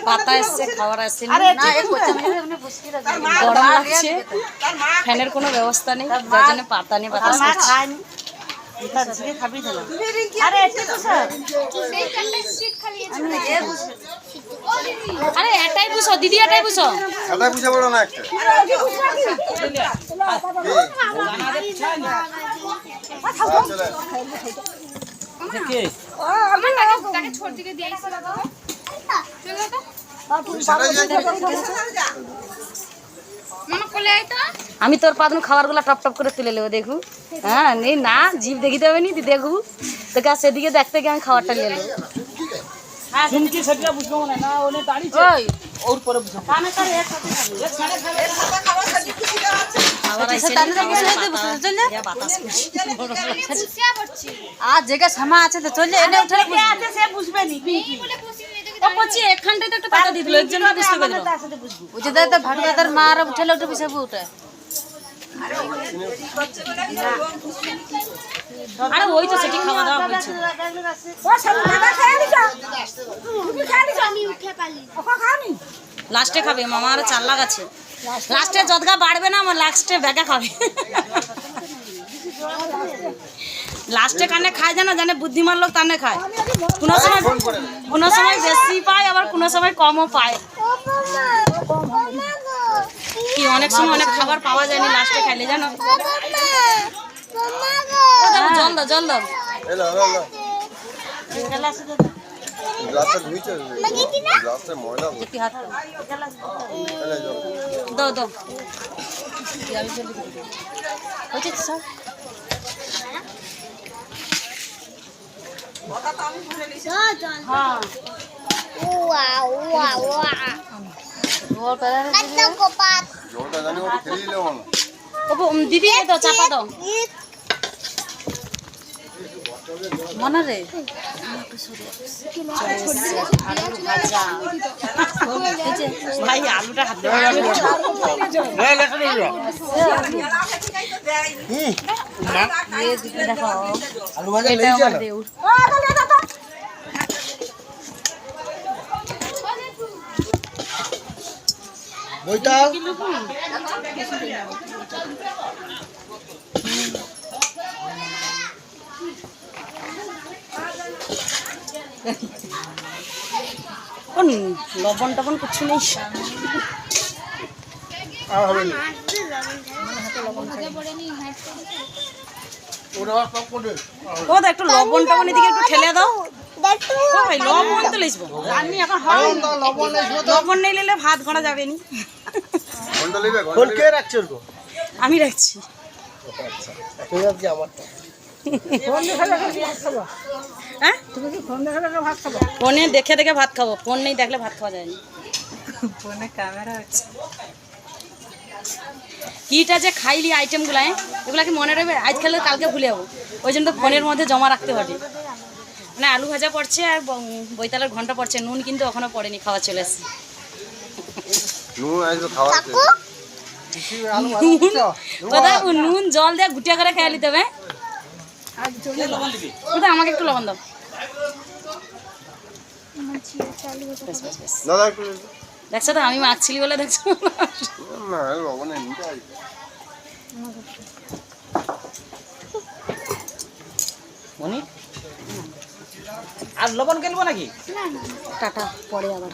পাতা এসছে, খাবার আসছে না, গরম লাগছে, ফ্যানের কোনো ব্যবস্থা নেই, যার জন্য পাতা নিয়ে বাতাস করছে। আরে এটাই বুঝো দিদি, এটাই বুঝো। আমি তোর পাতন খাবার গুলা টপ টপ করে তুলে নেবো, দেখু। হ্যাঁ নেই না, জিভ দেখিতে হবে নি, দেখু তোকে সেদিকে দেখতে গিয়ে আমি খাবারটা নিয়ে নেবো। আর যেটা সামা আছে তো চলে এনে উঠে বুঝবে নি এখানটাতে একটা পাতা দিয়ে দিল, এর জন্য বুঝতে পারবে না। বুঝে দেয় তো ভাড়াদার মা আর উঠেলে উঠে পিছাবো ওটা। আরে ওই তো সেটি খাওয়া দাওয়া হয়েছে। লাস্টে খাবে মামা, আর 4 লাখ আছে। লাস্টে যতগা বাড়বে না আমার লাস্টে ব্যাগা খাবে। লাস্টে কানে খায় জানো, জানে বুদ্ধিমান লোক কানে খায়। কোনো সময় বেশি পায়, আবার কোনো সময় কমও পায়। কি অনেক সময় অনেক খাবার পাওয়া যায়নি, লাস্টে খাইলে জানো। জল দাও, জল দাও। দাও দাও। দিদি দাও, চাপা দাও মনে রে। ভাই আলুটা হাতে দেখো, লবণ টবণ কিছু নেই। ও দা একটু লবণ টবণ এদিকে একটু ঠেলে দাও। ভাই লবণ তো লেসবো, লবণ নেই নিলে ভাত গড়া যাবে নি। আমি রাখছি। হ্যাঁ ফোনে দেখে দেখে ভাত খাবো, ফোন নেই দেখলে ভাত খাওয়া যায়নি। ফোনে ক্যামেরা আছে। কিটা যে খাইলি আইটেমগুলো, এগুলা কি মনে রাখবে? আজ খেলে কালকে ভুলে যাবো, ওই জন্য তো ফোনের মধ্যে জমা রাখতে হবে। মানে আলু ভাজা পড়ছে আর বৈতালের ঘন্টা পড়ছে, নুন কিন্তু এখনো পড়েনি, খাওয়া চলে আসছে। নুন জল দিয়ে গুটিয়া করে খেয়ে নিতে হবে। আমাকে একটু লবণ দাও। দেখছো তো আমি মাখছিলি বলে, দেখছো আর লবণ খেলবো নাকি? টাটা, পরে আবার।